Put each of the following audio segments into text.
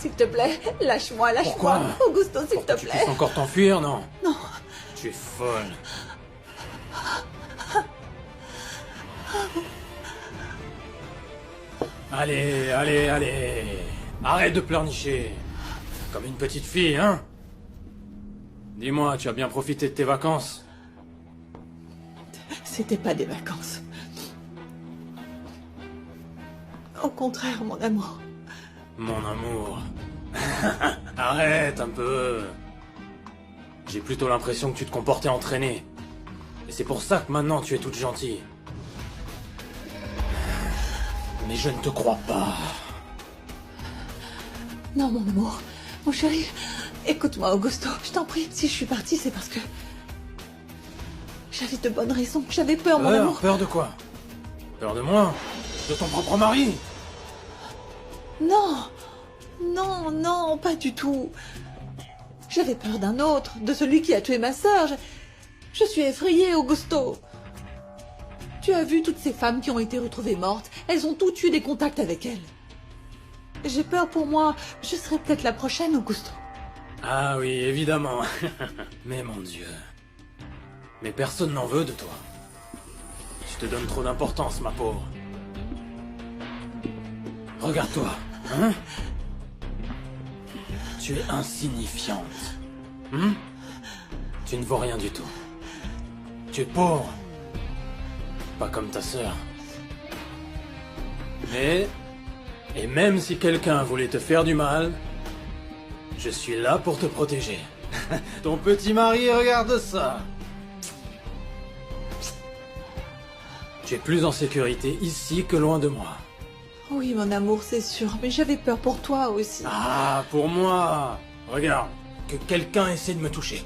s'il te plaît. Lâche-moi, lâche-moi. Pourquoi? Augusto, s'il te Tu plaît. peux encore t'enfuir, non? Non. Tu es folle. Allez, allez, allez. Arrête de pleurnicher. Comme une petite fille, hein? Dis-moi, tu as bien profité de tes vacances? C'était pas des vacances. Au contraire, mon amour. Mon amour. Arrête un peu. J'ai plutôt l'impression que tu te comportais entraîné. Et c'est pour ça que maintenant tu es toute gentille. Mais je ne te crois pas. Non, mon amour. Mon chéri, écoute-moi, Augusto. Je t'en prie, si je suis partie, c'est parce que... J'avais de bonnes raisons. J'avais peur, mon amour. Peur de quoi? Peur de moi? De ton propre mari? Non. Non, non, pas du tout. J'avais peur d'un autre, de celui qui a tué ma sœur. Je suis effrayée, Augusto. Tu as vu toutes ces femmes qui ont été retrouvées mortes. Elles ont toutes eu des contacts avec elles. J'ai peur pour moi. Je serai peut-être la prochaine, Augusto. Ah oui, évidemment. Mais mon Dieu. Mais personne n'en veut de toi. Tu te donnes trop d'importance, ma pauvre. Regarde-toi, hein? Tu es insignifiante. Tu ne vaux rien du tout. Tu es pauvre. Pas comme ta sœur. Mais... Et même si quelqu'un voulait te faire du mal, je suis là pour te protéger. Ton petit mari, regarde ça. Tu es plus en sécurité ici que loin de moi. Oui, mon amour, c'est sûr. Mais j'avais peur pour toi aussi. Ah, pour moi. Regarde, que quelqu'un essaie de me toucher.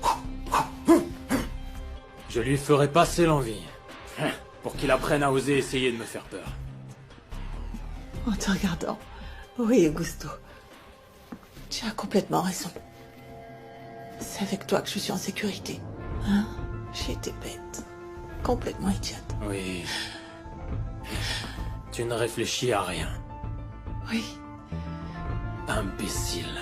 Je lui ferai passer l'envie. Pour qu'il apprenne à oser essayer de me faire peur. En te regardant. Oui, Augusto. Tu as complètement raison. C'est avec toi que je suis en sécurité. Hein? J'ai été bête. Complètement idiote. Oui. Tu ne réfléchis à rien. Oui. Imbécile.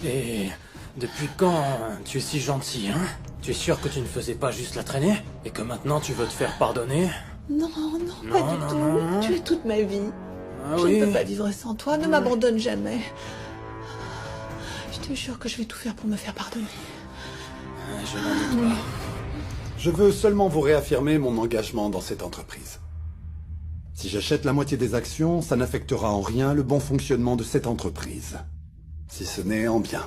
Et depuis quand tu es si gentil, hein? Tu es sûr que tu ne faisais pas juste la traîner? Et que maintenant tu veux te faire pardonner? Non, non, pas du tout. Non. Tu es toute ma vie. Ah Je oui? ne peux pas vivre sans toi. Ne m'abandonne jamais. Je te jure que je vais tout faire pour me faire pardonner. Je n'en doute pas. Je veux seulement vous réaffirmer mon engagement dans cette entreprise. Si j'achète la moitié des actions, ça n'affectera en rien le bon fonctionnement de cette entreprise. Si ce n'est en bien.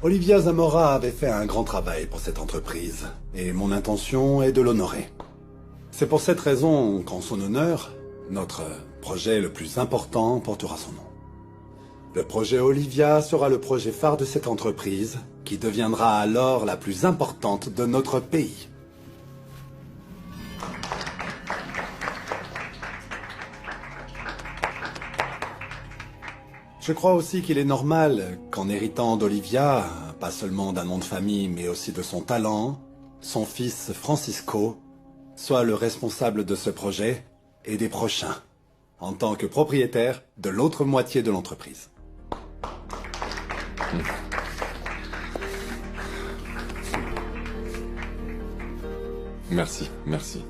Olivia Zamora avait fait un grand travail pour cette entreprise, et mon intention est de l'honorer. C'est pour cette raison qu'en son honneur, notre projet le plus important portera son nom. Le projet Olivia sera le projet phare de cette entreprise, qui deviendra alors la plus importante de notre pays. Je crois aussi qu'il est normal qu'en héritant d'Olivia, pas seulement d'un nom de famille, mais aussi de son talent, son fils Francisco soit le responsable de ce projet et des prochains, en tant que propriétaire de l'autre moitié de l'entreprise. Merci, merci.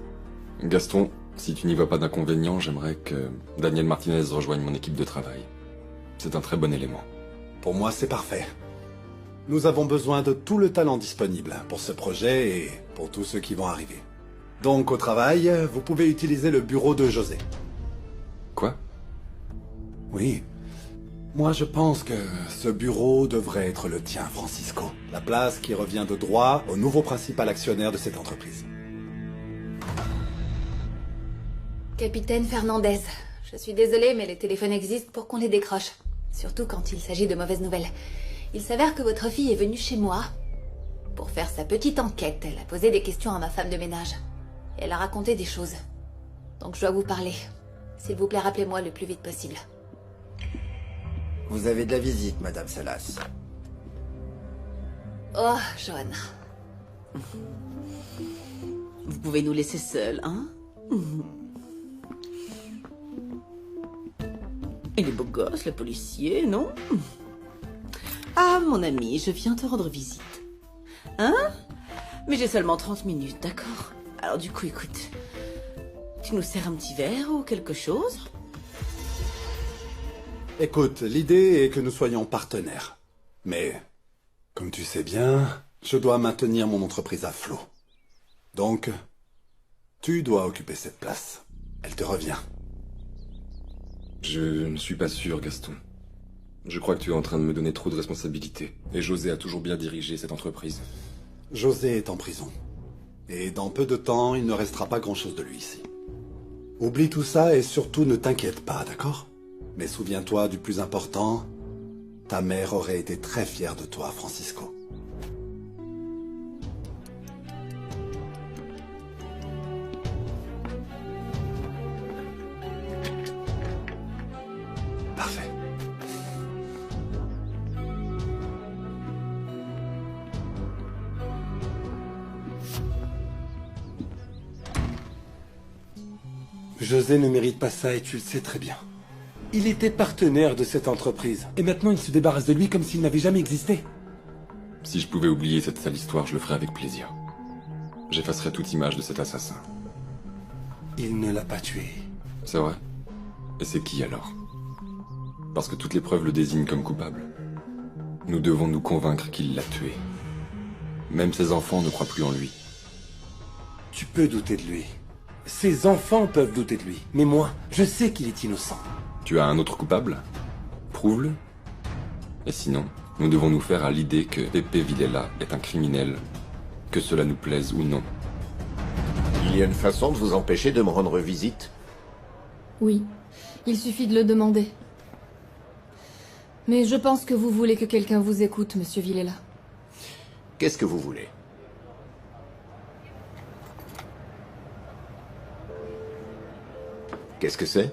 Gaston, si tu n'y vois pas d'inconvénient, j'aimerais que Daniel Martinez rejoigne mon équipe de travail. C'est un très bon élément. Pour moi, c'est parfait. Nous avons besoin de tout le talent disponible pour ce projet et pour tous ceux qui vont arriver. Donc, au travail, vous pouvez utiliser le bureau de José. Quoi? Oui. Moi, je pense que ce bureau devrait être le tien, Francisco. La place qui revient de droit au nouveau principal actionnaire de cette entreprise. Capitaine Fernandez, je suis désolée, mais les téléphones existent pour qu'on les décroche. Surtout quand il s'agit de mauvaises nouvelles. Il s'avère que votre fille est venue chez moi pour faire sa petite enquête. Elle a posé des questions à ma femme de ménage. Et elle a raconté des choses. Donc je dois vous parler. S'il vous plaît, rappelez-moi le plus vite possible. Vous avez de la visite, Madame Salas. Oh, Johanna. Vous pouvez nous laisser seuls, hein? Il est beau gosse, le policier, non? Ah, mon ami, je viens te rendre visite. Hein? Mais j'ai seulement 30 minutes, d'accord? Alors du coup, écoute, tu nous sers un petit verre ou quelque chose? Écoute, l'idée est que nous soyons partenaires. Mais, comme tu sais bien, je dois maintenir mon entreprise à flot. Donc, tu dois occuper cette place. Elle te revient. Je ne suis pas sûr, Gaston. Je crois que tu es en train de me donner trop de responsabilités. Et José a toujours bien dirigé cette entreprise. José est en prison. Et dans peu de temps, il ne restera pas grand-chose de lui ici. Oublie tout ça et surtout ne t'inquiète pas, d'accord? Mais souviens-toi du plus important. Ta mère aurait été très fière de toi, Francisco. Parfait. José ne mérite pas ça et tu le sais très bien. Il était partenaire de cette entreprise. Et maintenant il se débarrasse de lui comme s'il n'avait jamais existé. Si je pouvais oublier cette sale histoire, je le ferais avec plaisir. J'effacerais toute image de cet assassin. Il ne l'a pas tué. C'est vrai? Et c'est qui alors? Parce que toutes les preuves le désignent comme coupable. Nous devons nous convaincre qu'il l'a tué. Même ses enfants ne croient plus en lui. Tu peux douter de lui. Ses enfants peuvent douter de lui. Mais moi, je sais qu'il est innocent. Tu as un autre coupable? Prouve-le. Et sinon, nous devons nous faire à l'idée que Pepe Villela est un criminel, que cela nous plaise ou non. Il y a une façon de vous empêcher de me rendre visite? Oui, il suffit de le demander. Mais je pense que vous voulez que quelqu'un vous écoute, monsieur Villela. Qu'est-ce que vous voulez? Qu'est-ce que c'est?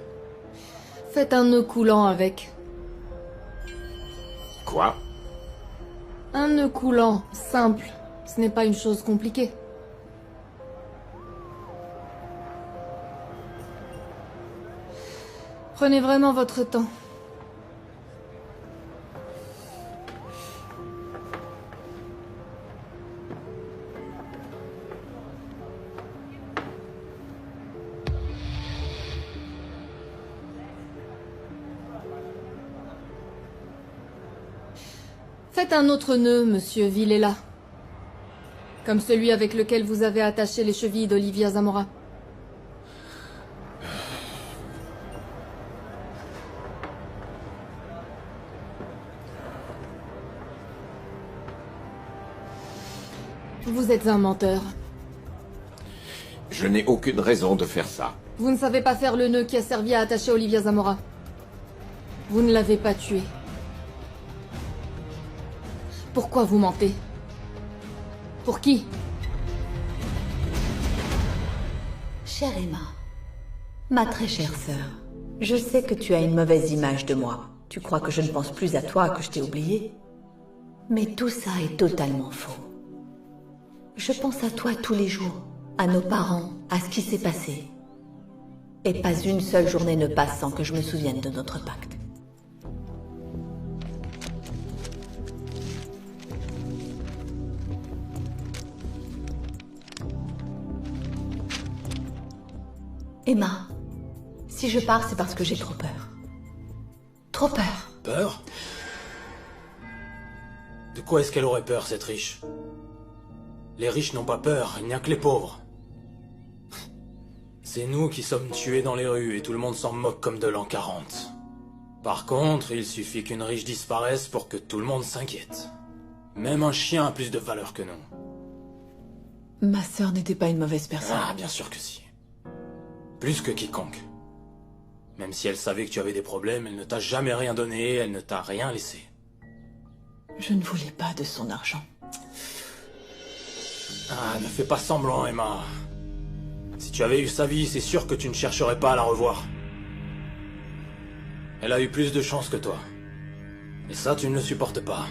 Faites un nœud coulant avec. Quoi? Un nœud coulant, simple. Ce n'est pas une chose compliquée. Prenez vraiment votre temps. Faites un autre nœud, monsieur Villela. Comme celui avec lequel vous avez attaché les chevilles d'Olivia Zamora. Vous êtes un menteur. Je n'ai aucune raison de faire ça. Vous ne savez pas faire le nœud qui a servi à attacher Olivia Zamora. Vous ne l'avez pas tuée. Pourquoi vous mentez? Pour qui? Chère Emma, ma très chère sœur, je sais que tu as une mauvaise image de moi. Tu crois que je ne pense plus à toi, que je t'ai oublié. Mais tout ça est totalement faux. Je pense à toi tous les jours, à nos parents, à ce qui s'est passé. Et pas une seule journée ne passe sans que je me souvienne de notre pacte. Emma, si je pars, c'est parce que j'ai trop peur. Trop peur. Peur? De quoi est-ce qu'elle aurait peur, cette riche? Les riches n'ont pas peur, il n'y a que les pauvres. C'est nous qui sommes tués dans les rues et tout le monde s'en moque comme de l'an 40. Par contre, il suffit qu'une riche disparaisse pour que tout le monde s'inquiète. Même un chien a plus de valeur que nous. Ma sœur n'était pas une mauvaise personne. Ah, bien sûr que si. Plus que quiconque. Même si elle savait que tu avais des problèmes, elle ne t'a jamais rien donné, elle ne t'a rien laissé. Je ne voulais pas de son argent. Ah, ne fais pas semblant, Emma. Si tu avais eu sa vie, c'est sûr que tu ne chercherais pas à la revoir. Elle a eu plus de chance que toi. Et ça, tu ne le supportes pas.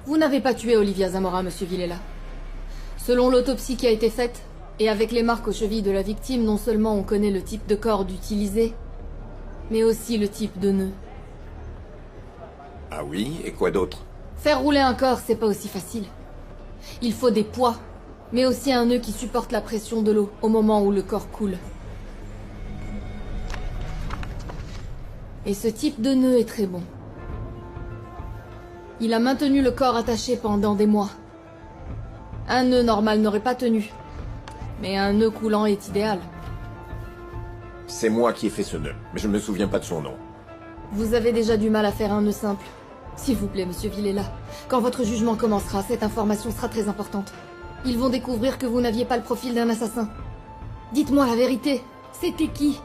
Vous n'avez pas tué Olivia Zamora, monsieur Villela. Selon l'autopsie qui a été faite, et avec les marques aux chevilles de la victime, non seulement on connaît le type de corde utilisé, mais aussi le type de nœud. Ah oui, et quoi d'autre? Faire rouler un corps, c'est pas aussi facile. Il faut des poids, mais aussi un nœud qui supporte la pression de l'eau au moment où le corps coule. Et ce type de nœud est très bon. Il a maintenu le corps attaché pendant des mois. Un nœud normal n'aurait pas tenu, mais un nœud coulant est idéal. C'est moi qui ai fait ce nœud, mais je ne me souviens pas de son nom. Vous avez déjà du mal à faire un nœud simple. S'il vous plaît, monsieur Villela, quand votre jugement commencera, cette information sera très importante. Ils vont découvrir que vous n'aviez pas le profil d'un assassin. Dites-moi la vérité, c'était qui?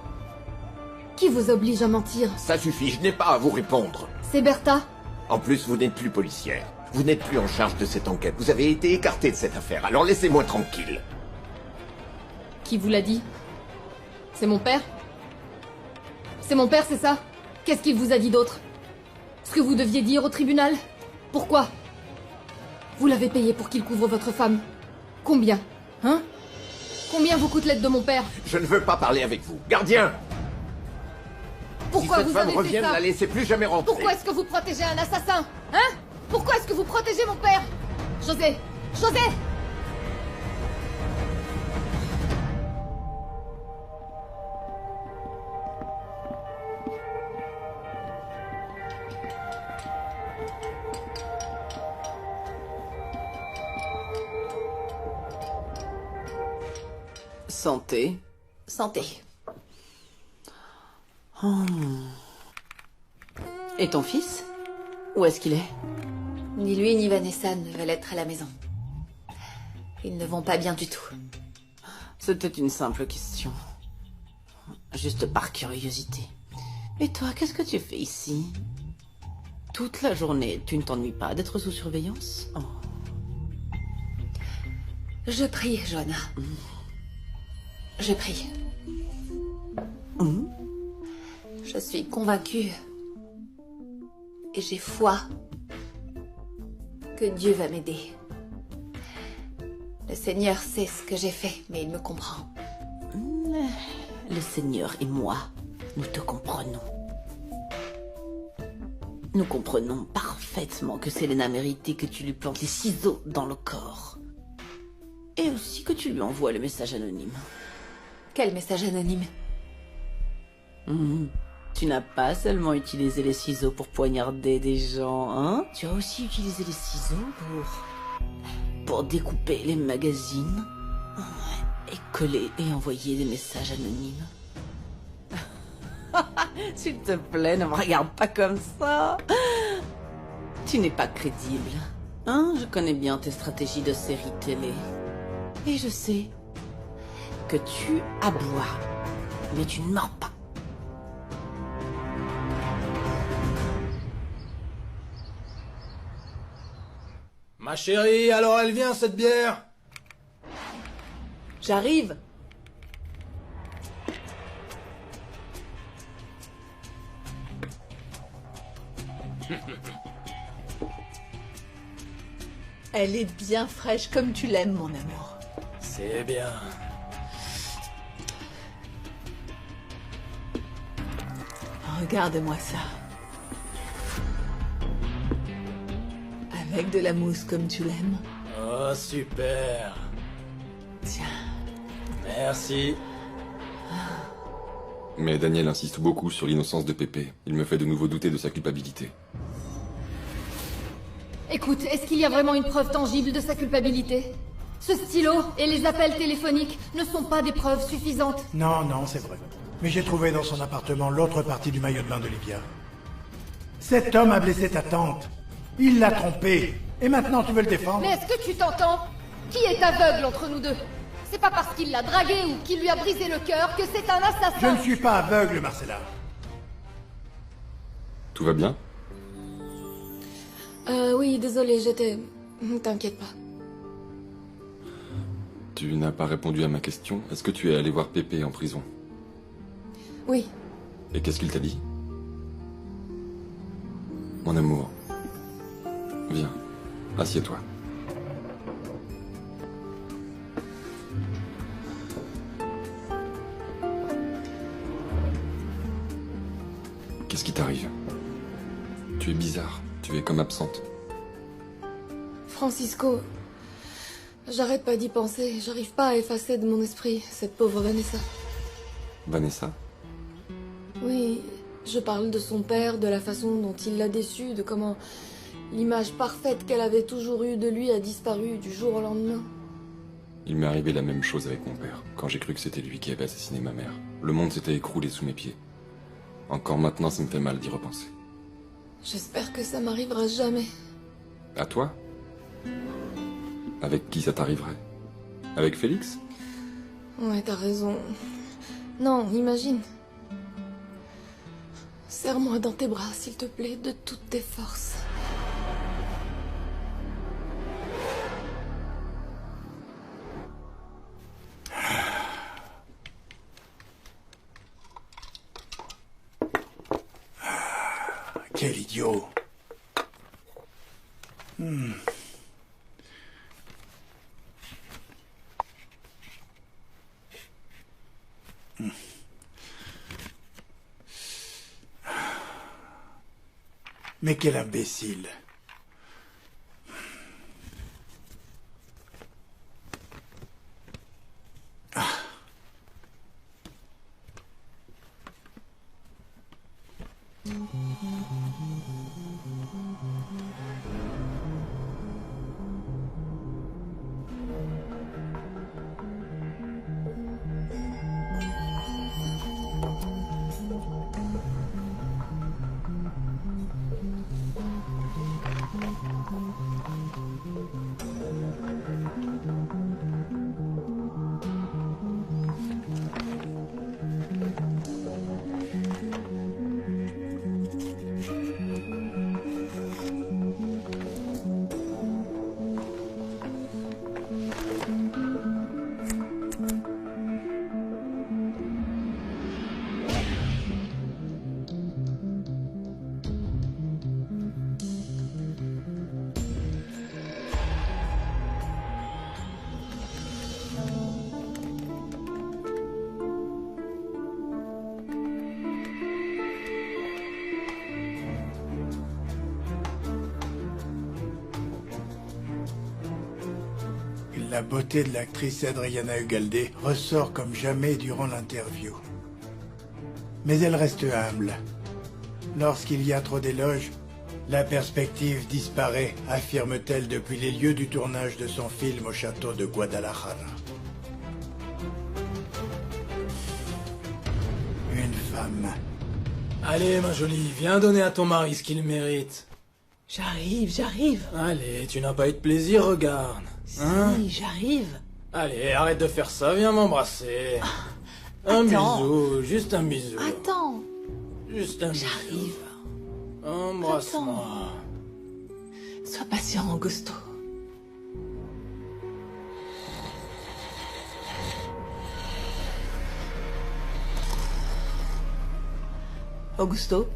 Qui vous oblige à mentir? Ça suffit, je n'ai pas à vous répondre. C'est Bertha? En plus, vous n'êtes plus policière. Vous n'êtes plus en charge de cette enquête. Vous avez été écarté de cette affaire, alors laissez-moi tranquille. Qui vous l'a dit? C'est mon père? C'est mon père, c'est ça? Qu'est-ce qu'il vous a dit d'autre? Ce que vous deviez dire au tribunal? Pourquoi? Vous l'avez payé pour qu'il couvre votre femme. Combien? Hein? Combien vous coûte l'aide de mon père? Je ne veux pas parler avec vous. Gardien! Pourquoi si cette vous femme avez revient, fait ne ça? la laissez plus jamais rentrer. Pourquoi est-ce que vous protégez un assassin? Hein? Pourquoi est-ce que vous protégez mon père? José! José! Santé. Santé. Et ton fils? Où est-ce qu'il est? Ni lui ni Vanessa ne veulent être à la maison. Ils ne vont pas bien du tout. C'était une simple question. Juste par curiosité. Et toi, qu'est-ce que tu fais ici? Toute la journée, tu ne t'ennuies pas d'être sous surveillance? Oh. Je prie, Joanna. Je prie. Je suis convaincue et j'ai foi que Dieu va m'aider. Le Seigneur sait ce que j'ai fait, mais il me comprend. Le Seigneur et moi, nous te comprenons. Nous comprenons parfaitement que Selena méritait que tu lui plantes les ciseaux dans le corps. Et aussi que tu lui envoies le message anonyme. Quel message anonyme? Tu n'as pas seulement utilisé les ciseaux pour poignarder des gens, hein? Tu as aussi utilisé les ciseaux pour découper les magazines et coller et envoyer des messages anonymes. S'il te plaît, ne me regarde pas comme ça. Tu n'es pas crédible. Hein? Je connais bien tes stratégies de série télé. Et je sais que tu aboies, mais tu ne mords pas. Ma chérie, alors elle vient cette bière? J'arrive. Elle est bien fraîche comme tu l'aimes, mon amour. C'est bien. Regarde-moi ça. Avec de la mousse comme tu l'aimes. Oh, super. Tiens. Merci. Mais Daniel insiste beaucoup sur l'innocence de Pépé. Il me fait de nouveau douter de sa culpabilité. Écoute, est-ce qu'il y a vraiment une preuve tangible de sa culpabilité? Ce stylo et les appels téléphoniques ne sont pas des preuves suffisantes. Non, non, c'est vrai. Mais j'ai trouvé dans son appartement l'autre partie du maillot de bain d'Olivia. Cet homme a blessé ta tante. Il l'a trompée. Et maintenant tu veux le défendre? Mais est-ce que tu t'entends? Qui est aveugle entre nous deux? C'est pas parce qu'il l'a dragué ou qu'il lui a brisé le cœur que c'est un assassin. Je ne suis pas aveugle, Marcella. Tout va bien? Oui, désolé, j'étais... T'inquiète pas. Tu n'as pas répondu à ma question. Est-ce que tu es allé voir Pépé en prison? Oui. Et qu'est-ce qu'il t'a dit? Mon amour, viens. Assieds-toi. Qu'est-ce qui t'arrive? Tu es bizarre, tu es comme absente. Francisco, j'arrête pas d'y penser. J'arrive pas à effacer de mon esprit cette pauvre Vanessa. Vanessa? Oui, je parle de son père, de la façon dont il l'a déçue, de comment l'image parfaite qu'elle avait toujours eue de lui a disparu du jour au lendemain. Il m'est arrivé la même chose avec mon père, quand j'ai cru que c'était lui qui avait assassiné ma mère. Le monde s'était écroulé sous mes pieds. Encore maintenant, ça me fait mal d'y repenser. J'espère que ça m'arrivera jamais. À toi? Avec qui ça t'arriverait? Avec Félix? Ouais, t'as raison. Non, imagine. Serre-moi dans tes bras, s'il te plaît, de toutes tes forces. Quel idiot. Mais quel imbécile. La beauté de l'actrice Adriana Ugalde ressort comme jamais durant l'interview. Mais elle reste humble. Lorsqu'il y a trop d'éloges, la perspective disparaît, affirme-t-elle depuis les lieux du tournage de son film au château de Guadalajara. Une femme. Allez, ma jolie, viens donner à ton mari ce qu'il mérite. J'arrive. Allez, tu n'as pas eu de plaisir, regarde. Hein? Si, j'arrive. Allez, arrête de faire ça, viens m'embrasser. Un bisou, juste un bisou. Attends. Juste un bisou. J'arrive. Embrasse-moi. Sois patient, Augusto. Augusto?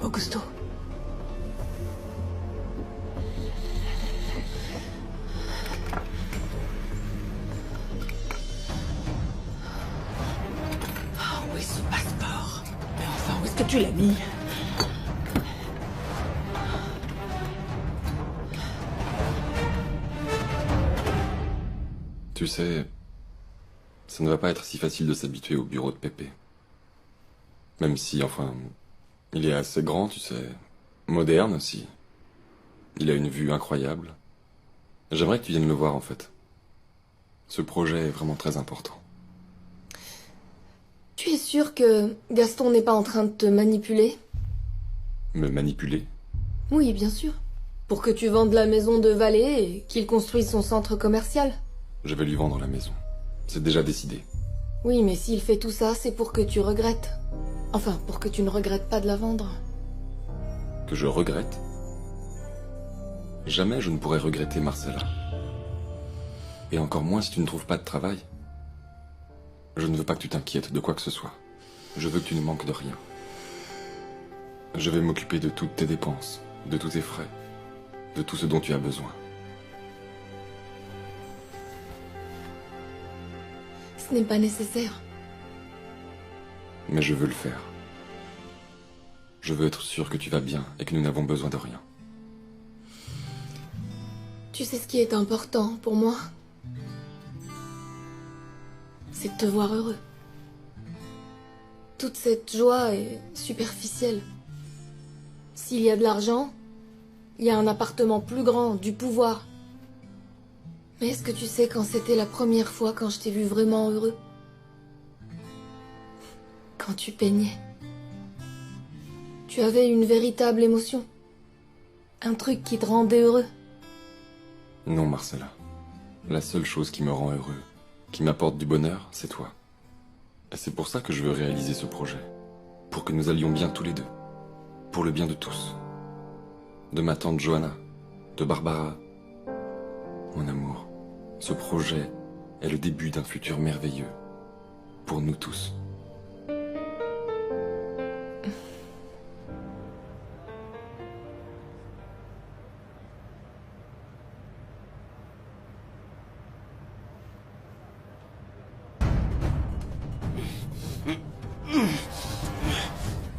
Augusto. Où est ce passeport? Mais enfin, où est-ce que tu l'as mis? Tu sais, ça ne va pas être si facile de s'habituer au bureau de Pépé. Même si, enfin, il est assez grand, tu sais, moderne aussi. Il a une vue incroyable. J'aimerais que tu viennes le voir, en fait. Ce projet est vraiment très important. Tu es sûr que Gaston n'est pas en train de te manipuler? Me manipuler? Oui, bien sûr. Pour que tu vendes la maison de Vallée et qu'il construise son centre commercial. Je vais lui vendre la maison. C'est déjà décidé. Oui, mais s'il fait tout ça, c'est pour que tu regrettes. Enfin, pour que tu ne regrettes pas de la vendre. Que je regrette? Jamais je ne pourrais regretter Marcella. Et encore moins si tu ne trouves pas de travail. Je ne veux pas que tu t'inquiètes de quoi que ce soit. Je veux que tu ne manques de rien. Je vais m'occuper de toutes tes dépenses, de tous tes frais, de tout ce dont tu as besoin. Ce n'est pas nécessaire. Mais je veux le faire. Je veux être sûr que tu vas bien et que nous n'avons besoin de rien. Tu sais ce qui est important pour moi? C'est de te voir heureux. Toute cette joie est superficielle. S'il y a de l'argent, il y a un appartement plus grand, du pouvoir. Mais est-ce que tu sais quand c'était la première fois quand je t'ai vu vraiment heureux? Quand tu peignais. Tu avais une véritable émotion. Un truc qui te rendait heureux. Non, Marcella. La seule chose qui me rend heureux, qui m'apporte du bonheur, c'est toi. Et c'est pour ça que je veux réaliser ce projet. Pour que nous allions bien tous les deux. Pour le bien de tous. De ma tante Johanna, de Barbara. Mon amour, ce projet est le début d'un futur merveilleux. Pour nous tous.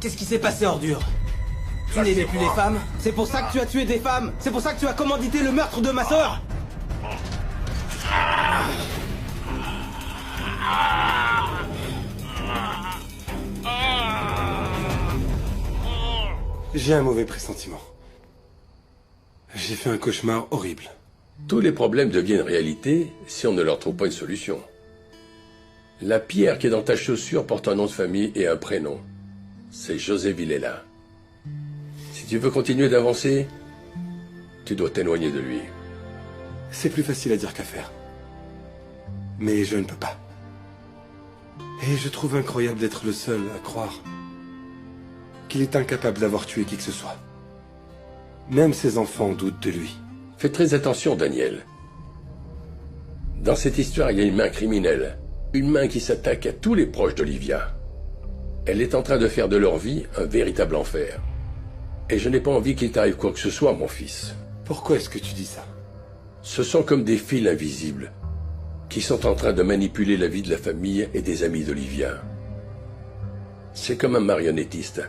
Qu'est-ce qui s'est passé, ordure? Tu n'aimais plus les femmes? C'est pour ça que tu as tué des femmes? C'est pour ça que tu as commandité le meurtre de ma sœur? J'ai un mauvais pressentiment. J'ai fait un cauchemar horrible. Tous les problèmes deviennent réalité si on ne leur trouve pas une solution. La pierre qui est dans ta chaussure porte un nom de famille et un prénom. C'est José Villela. Si tu veux continuer d'avancer, tu dois t'éloigner de lui. C'est plus facile à dire qu'à faire. Mais je ne peux pas. Et je trouve incroyable d'être le seul à croire qu'il est incapable d'avoir tué qui que ce soit. Même ses enfants doutent de lui. Fais très attention, Daniel. Dans cette histoire, il y a une main criminelle. Une main qui s'attaque à tous les proches d'Olivia. Elle est en train de faire de leur vie un véritable enfer. Et je n'ai pas envie qu'il t'arrive quoi que ce soit, mon fils. Pourquoi est-ce que tu dis ça? Ce sont comme des fils invisibles qui sont en train de manipuler la vie de la famille et des amis d'Olivia. C'est comme un marionnettiste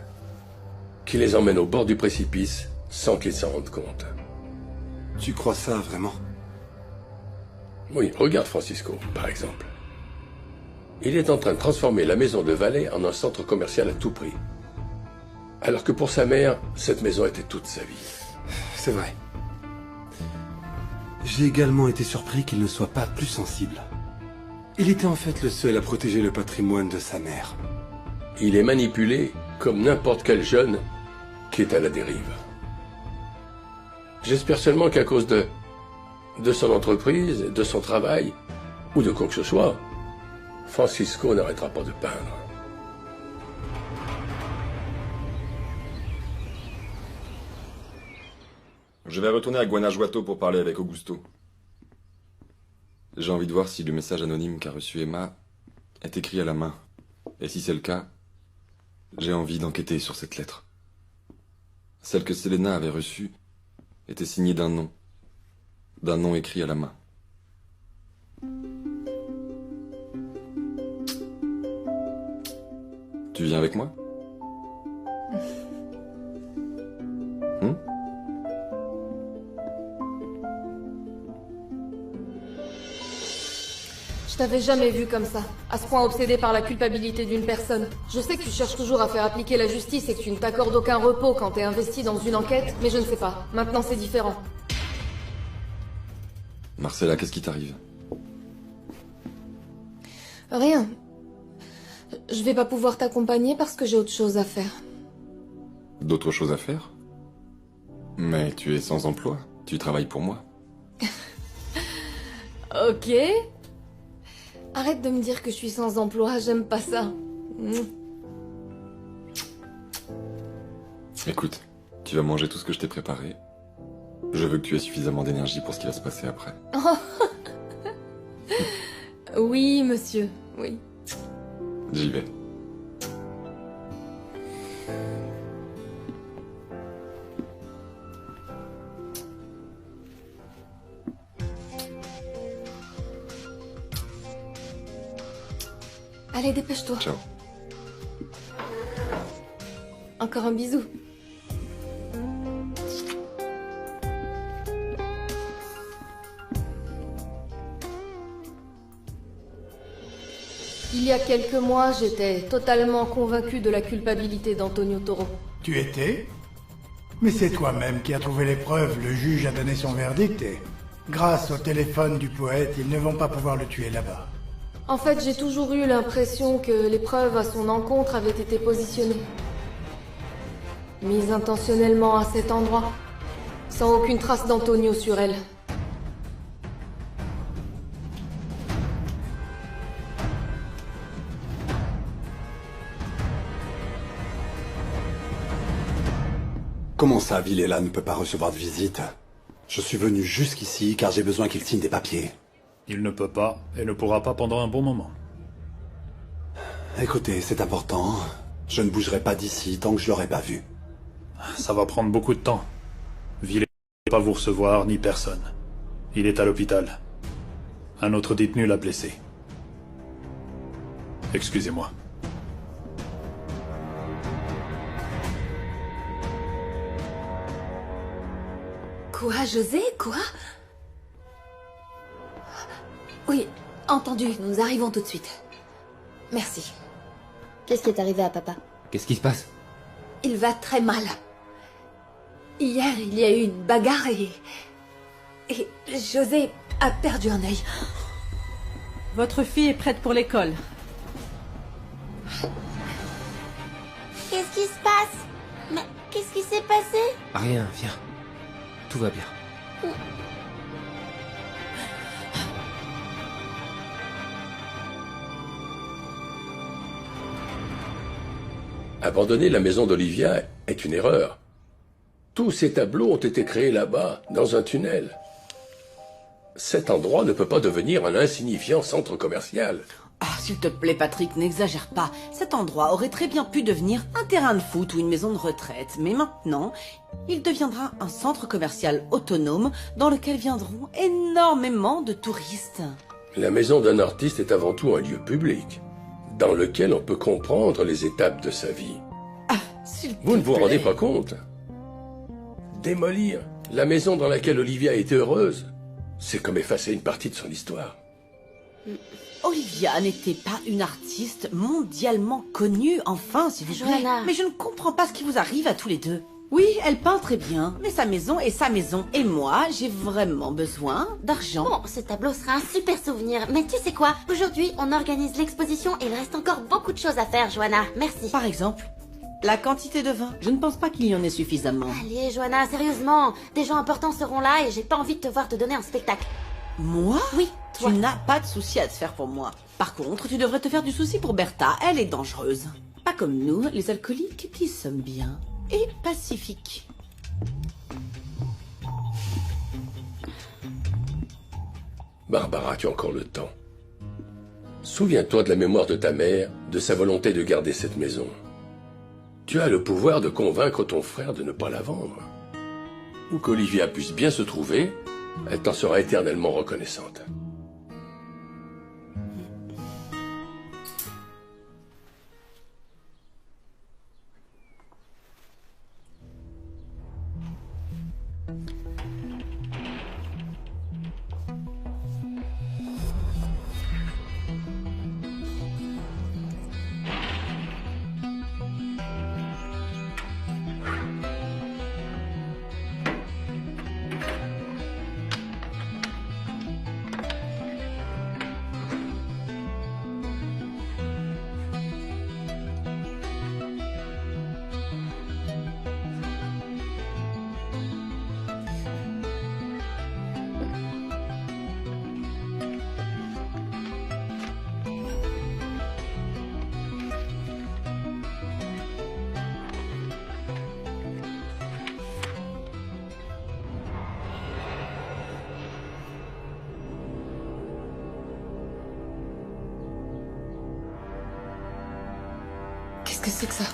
qui les emmène au bord du précipice sans qu'ils s'en rendent compte. Tu crois ça vraiment? Oui, regarde Francisco, par exemple. Il est en train de transformer la maison de Valais en un centre commercial à tout prix. Alors que pour sa mère, cette maison était toute sa vie. C'est vrai. J'ai également été surpris qu'il ne soit pas plus sensible. Il était en fait le seul à protéger le patrimoine de sa mère. Il est manipulé comme n'importe quel jeune qui est à la dérive. J'espère seulement qu'à cause de son entreprise, de son travail, ou de quoi que ce soit, Francisco n'arrêtera pas de peindre. Je vais retourner à Guanajuato pour parler avec Augusto. J'ai envie de voir si le message anonyme qu'a reçu Emma est écrit à la main. Et si c'est le cas, j'ai envie d'enquêter sur cette lettre. Celle que Selena avait reçue était signée d'un nom écrit à la main. Tu viens avec moi? Je t'avais jamais vu comme ça, à ce point obsédé par la culpabilité d'une personne. Je sais que tu cherches toujours à faire appliquer la justice et que tu ne t'accordes aucun repos quand t'es investi dans une enquête, mais je ne sais pas. Maintenant, c'est différent. Marcella, qu'est-ce qui t'arrive? Rien. Je vais pas pouvoir t'accompagner parce que j'ai autre chose à faire. D'autres choses à faire? Mais tu es sans emploi. Tu travailles pour moi. Ok. Arrête de me dire que je suis sans emploi, j'aime pas ça. Écoute, tu vas manger tout ce que je t'ai préparé. Je veux que tu aies suffisamment d'énergie pour ce qui va se passer après. Oui, monsieur, oui. J'y vais. Allez, dépêche-toi. Ciao. Encore un bisou. Il y a quelques mois, j'étais totalement convaincu de la culpabilité d'Antonio Toro. Tu étais? Mais c'est toi-même qui as trouvé les preuves. Le juge a donné son verdict et, grâce au téléphone du poète, ils ne vont pas pouvoir le tuer là-bas. En fait, j'ai toujours eu l'impression que les preuves à son encontre avaient été positionnées. Mises intentionnellement à cet endroit, sans aucune trace d'Antonio sur elle. Comment ça, Villela ne peut pas recevoir de visite? Je suis venu jusqu'ici car j'ai besoin qu'il signe des papiers. Il ne peut pas et ne pourra pas pendant un bon moment. Écoutez, c'est important. Je ne bougerai pas d'ici tant que je l'aurai pas vu. Ça va prendre beaucoup de temps. Villela ne peut pas vous recevoir, ni personne. Il est à l'hôpital. Un autre détenu l'a blessé. Excusez-moi. Quoi, José? Quoi? Oui, entendu, nous arrivons tout de suite. Merci. Qu'est-ce qui est arrivé à papa? Qu'est-ce qui se passe? Il va très mal. Hier, il y a eu une bagarre et José a perdu un œil. Votre fille est prête pour l'école. Qu'est-ce qui se passe? Mais qu'est-ce qui s'est passé? Rien, viens. Tout va bien. Abandonner la maison d'Olivia est une erreur. Tous ces tableaux ont été créés là-bas, dans un tunnel. Cet endroit ne peut pas devenir un insignifiant centre commercial. Ah, s'il te plaît, Patrick, n'exagère pas. Cet endroit aurait très bien pu devenir un terrain de foot ou une maison de retraite. Mais maintenant, il deviendra un centre commercial autonome dans lequel viendront énormément de touristes. La maison d'un artiste est avant tout un lieu public, dans lequel on peut comprendre les étapes de sa vie. Vous ne vous rendez pas compte? Démolir la maison dans laquelle Olivia était heureuse, c'est comme effacer une partie de son histoire. Olivia n'était pas une artiste mondialement connue, enfin, s'il vous plaît. Joanna. Mais je ne comprends pas ce qui vous arrive à tous les deux. Oui, elle peint très bien, mais sa maison est sa maison. Et moi, j'ai vraiment besoin d'argent. Bon, ce tableau sera un super souvenir. Mais tu sais quoi? Aujourd'hui, on organise l'exposition et il reste encore beaucoup de choses à faire, Joanna. Merci. Par exemple, la quantité de vin. Je ne pense pas qu'il y en ait suffisamment. Allez, Joanna, sérieusement. Des gens importants seront là et j'ai pas envie de te voir te donner un spectacle. Moi? Oui, toi. Tu n'as pas de souci à te faire pour moi. Par contre, tu devrais te faire du souci pour Bertha. Elle est dangereuse. Pas comme nous, les alcooliques qui sommes bien et pacifiques. Barbara, tu as encore le temps. Souviens-toi de la mémoire de ta mère, de sa volonté de garder cette maison. Tu as le pouvoir de convaincre ton frère de ne pas la vendre. Ou qu'Olivia puisse bien se trouver, elle t'en sera éternellement reconnaissante. Qu'est-ce que c'est que ça?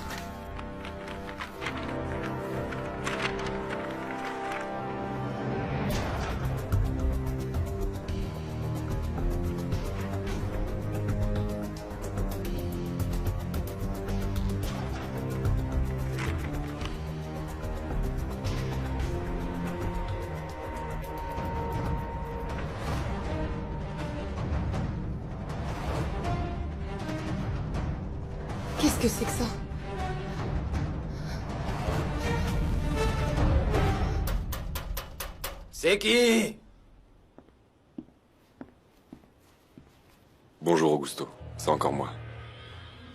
Qu'est-ce que c'est que ça? C'est qui? Bonjour Augusto, c'est encore moi.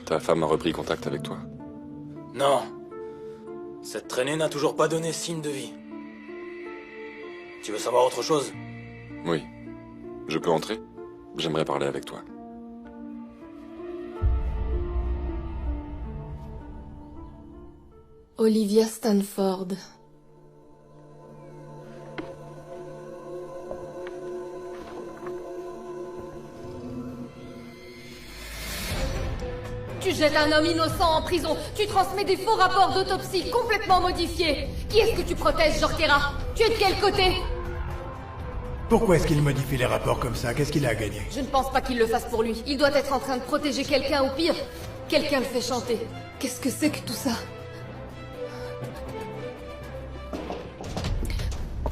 Ta femme a repris contact avec toi. Non. Cette traînée n'a toujours pas donné signe de vie. Tu veux savoir autre chose? Oui. Je peux entrer? J'aimerais parler avec toi. Olivia Stanford. Tu jettes un homme innocent en prison. Tu transmets des faux rapports d'autopsie complètement modifiés. Qui est-ce que tu protèges, Jorquera? Tu es de quel côté? Pourquoi est-ce qu'il modifie les rapports comme ça? Qu'est-ce qu'il a à gagner? Je ne pense pas qu'il le fasse pour lui. Il doit être en train de protéger quelqu'un ou pire. Quelqu'un le fait chanter. Qu'est-ce que c'est que tout ça?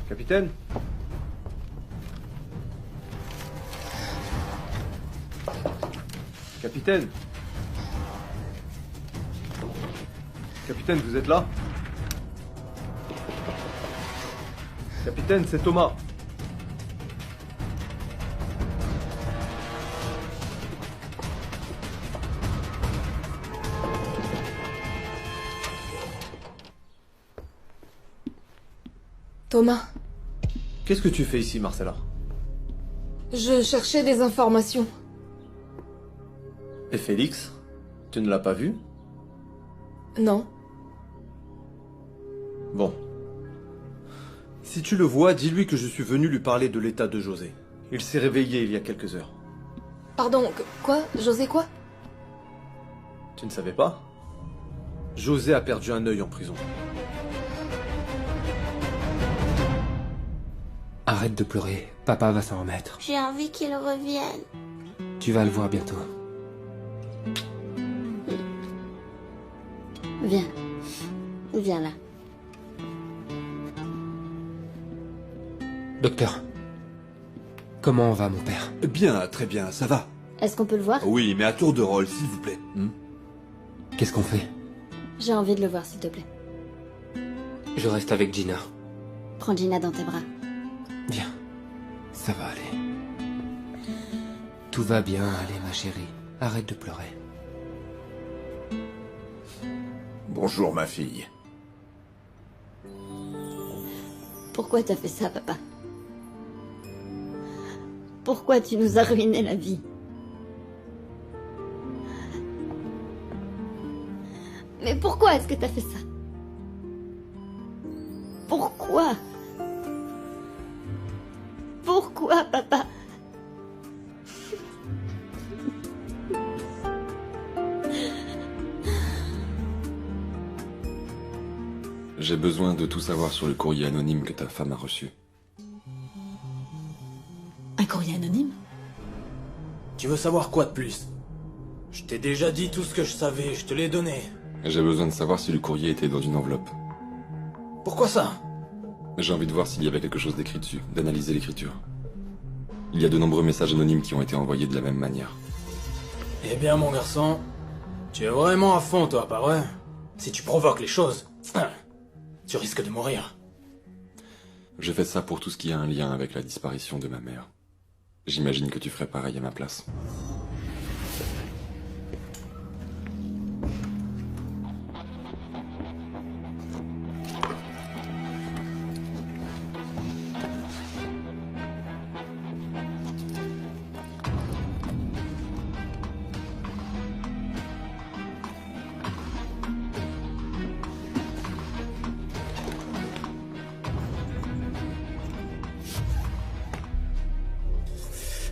Capitaine? Capitaine? Capitaine, vous êtes là? Capitaine, c'est Thomas. Thomas. Qu'est-ce que tu fais ici, Marcella? Je cherchais des informations. Et Félix? Tu ne l'as pas vu? Non. Bon. Si tu le vois, dis-lui que je suis venu lui parler de l'état de José. Il s'est réveillé il y a quelques heures. Pardon, quoi? José quoi? Tu ne savais pas? José a perdu un œil en prison. Arrête de pleurer, papa va s'en remettre. J'ai envie qu'il revienne. Tu vas le voir bientôt. Viens. Viens là. Docteur, comment va mon père? Bien, très bien, ça va. Est-ce qu'on peut le voir? Oui, mais à tour de rôle, s'il vous plaît. Qu'est-ce qu'on fait? J'ai envie de le voir, s'il te plaît. Je reste avec Gina. Prends Gina dans tes bras. Viens, ça va aller. Tout va bien, allez ma chérie. Arrête de pleurer. Bonjour, ma fille. Pourquoi t'as fait ça, papa? Pourquoi tu nous as ruiné la vie? Mais pourquoi est-ce que t'as fait ça? Pourquoi? Pourquoi, papa? J'ai besoin de tout savoir sur le courrier anonyme que ta femme a reçu. Un courrier anonyme? Tu veux savoir quoi de plus? Je t'ai déjà dit tout ce que je savais, je te l'ai donné. J'ai besoin de savoir si le courrier était dans une enveloppe. Pourquoi ça? J'ai envie de voir s'il y avait quelque chose d'écrit dessus, d'analyser l'écriture. Il y a de nombreux messages anonymes qui ont été envoyés de la même manière. Eh bien, mon garçon, tu es vraiment à fond, toi, pas vrai? Si tu provoques les choses, tu risques de mourir. J'ai fait ça pour tout ce qui a un lien avec la disparition de ma mère. J'imagine que tu ferais pareil à ma place.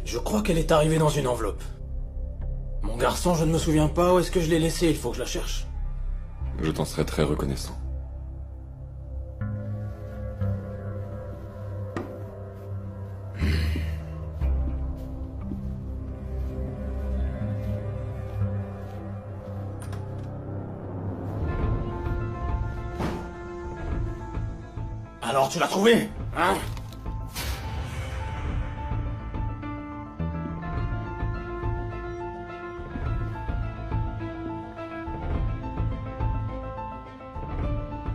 Je crois qu'elle est arrivée dans une enveloppe. Mon Garçon, je ne me souviens pas où est-ce que je l'ai laissé, il faut que je la cherche. Je t'en serais très reconnaissant. Alors tu l'as trouvé, hein?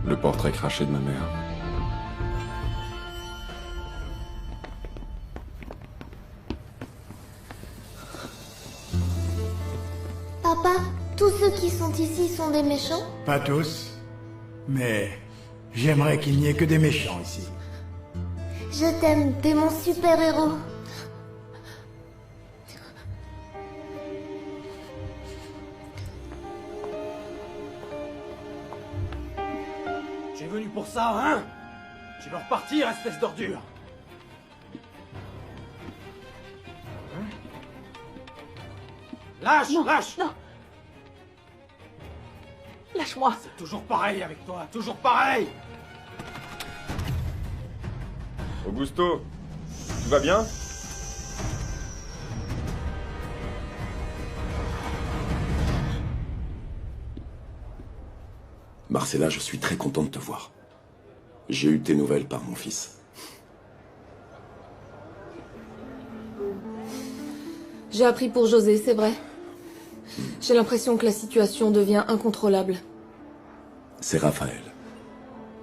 Le portrait craché de ma mère. Papa, tous ceux qui sont ici sont des méchants? Pas tous, mais j'aimerais qu'il n'y ait que des méchants ici. Je t'aime, t'es mon super-héros. Tu es venu pour ça, hein? Tu veux repartir, espèce d'ordure? Hein? Lâche, Non, lâche! non. Lâche-moi. C'est toujours pareil avec toi, toujours pareil! Augusto, tu vas bien? Marcella, je suis très content de te voir. J'ai eu tes nouvelles par mon fils. J'ai appris pour José, c'est vrai. J'ai l'impression que la situation devient incontrôlable. C'est Raphaël.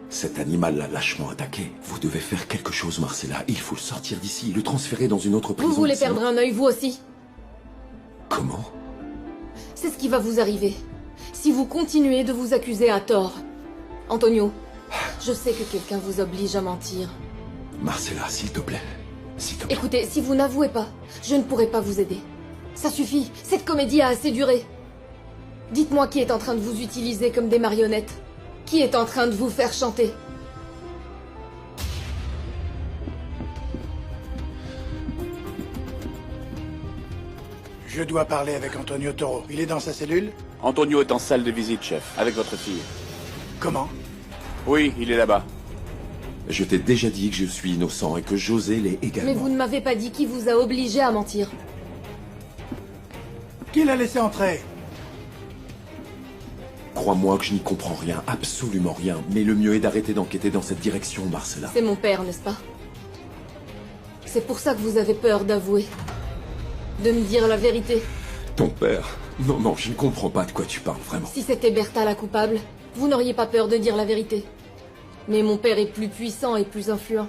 Cet animal l'a lâchement attaqué. Vous devez faire quelque chose, Marcella. Il faut le sortir d'ici, le transférer dans une autre prison. Vous voulez perdre un œil, vous aussi? Comment? C'est ce qui va vous arriver. Si vous continuez de vous accuser à tort. Antonio, je sais que quelqu'un vous oblige à mentir. Marcella, s'il te plaît. S'il te plaît. Écoutez, si vous n'avouez pas, je ne pourrai pas vous aider. Ça suffit, cette comédie a assez duré. Dites-moi qui est en train de vous utiliser comme des marionnettes. Qui est en train de vous faire chanter? Je dois parler avec Antonio Toro. Il est dans sa cellule? Antonio est en salle de visite, chef, avec votre fille. Comment? Oui, il est là-bas. Je t'ai déjà dit que je suis innocent et que José l'est également. Mais vous ne m'avez pas dit qui vous a obligé à mentir. Qui l'a laissé entrer? Crois-moi que je n'y comprends rien, absolument rien. Mais le mieux est d'arrêter d'enquêter dans cette direction, Marcella. C'est mon père, n'est-ce pas? C'est pour ça que vous avez peur d'avouer. De me dire la vérité. Ton père? Non, non, je ne comprends pas de quoi tu parles, vraiment. Si c'était Bertha la coupable, vous n'auriez pas peur de dire la vérité. Mais mon père est plus puissant et plus influent.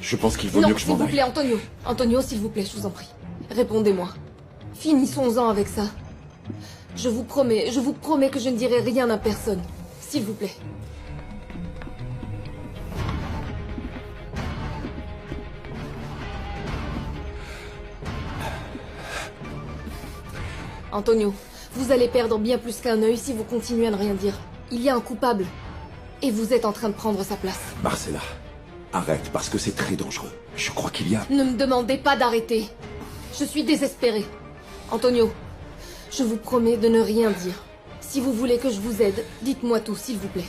Je pense qu'il vaut Non, mieux que je s'il m'en vous aille. plaît, Antonio. Antonio, s'il vous plaît, je vous en prie. Répondez-moi. Finissons-en avec ça. Je vous promets que je ne dirai rien à personne. S'il vous plaît. Antonio, vous allez perdre bien plus qu'un œil si vous continuez à ne rien dire. Il y a un coupable. Et vous êtes en train de prendre sa place. Marcella, arrête, parce que c'est très dangereux. Je crois qu'il y a... Ne me demandez pas d'arrêter. Je suis désespérée. Antonio, je vous promets de ne rien dire. Si vous voulez que je vous aide, dites-moi tout, s'il vous plaît.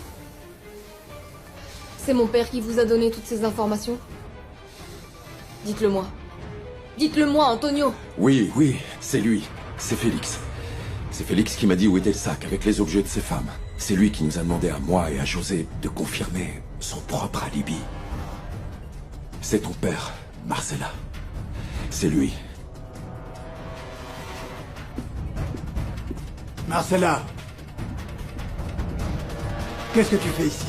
C'est mon père qui vous a donné toutes ces informations? Dites-le-moi. Dites-le-moi, Antonio. Oui, oui, c'est lui. C'est Félix. C'est Félix qui m'a dit où était le sac avec les objets de ses femmes. C'est lui qui nous a demandé à moi et à José de confirmer son propre alibi. C'est ton père, Marcella. C'est lui. Marcella! Qu'est-ce que tu fais ici?